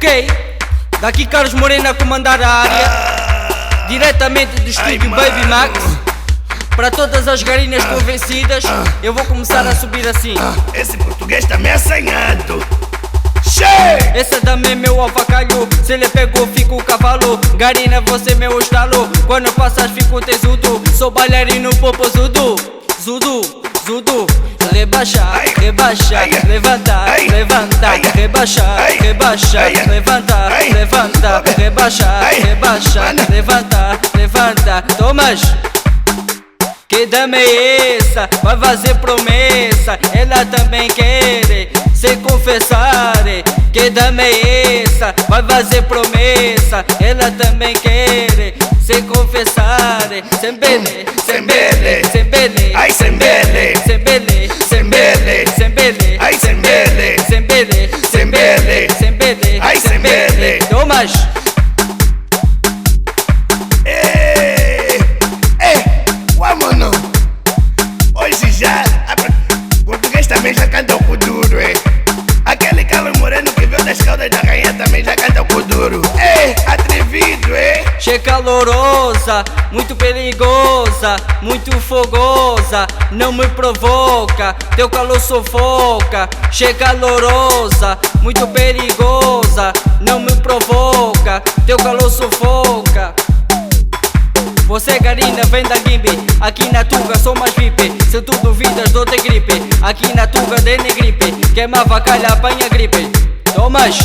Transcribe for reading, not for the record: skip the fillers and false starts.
Ok, daqui Carlos Moreno a comandar a área, diretamente do estúdio Baby Max. Para todas as garinhas convencidas, eu vou começar a subir assim. Esse português tá me assanhado. Esse também meu avacalho, se ele pegou fica o cavalo. Garina você meu estalo, quando passas fico tesudo. Sou bailarino popozudo, zudu, zudu. Rebaixa, rebaixa, levanta, levanta, rebaixa, rebaixa, levanta, levanta, rebaixa, rebaixa, levanta, levanta. Tomas. Que dama é essa? Vai fazer promessa, ela também quer se confessar. Que dama é essa? Vai fazer promessa, ela também quer se confessar. Sembele, sembele, sembele, ai sembele, sembele, sembele, sembele, ai sembele, sembele, sembele, sembele, ai sembele. Tomas. Vámonos. Hoje já português também já canta o kuduro. Aquele Carlos Moreno que veio das Caldas da Rainha também já canta o kuduro. Atrevido, Chega calorosa, muito perigosa, muito fogosa, não me provoca, teu calor sufoca. Chega calorosa, muito perigosa, não me provoca, teu calor sufoca. Você garina vem da Gimbe, aqui na Tuga sou mais VIP. Se tu duvidas dou-te gripe, aqui na Tuga de negripe. Queima vacalha apanha gripe. Tomas.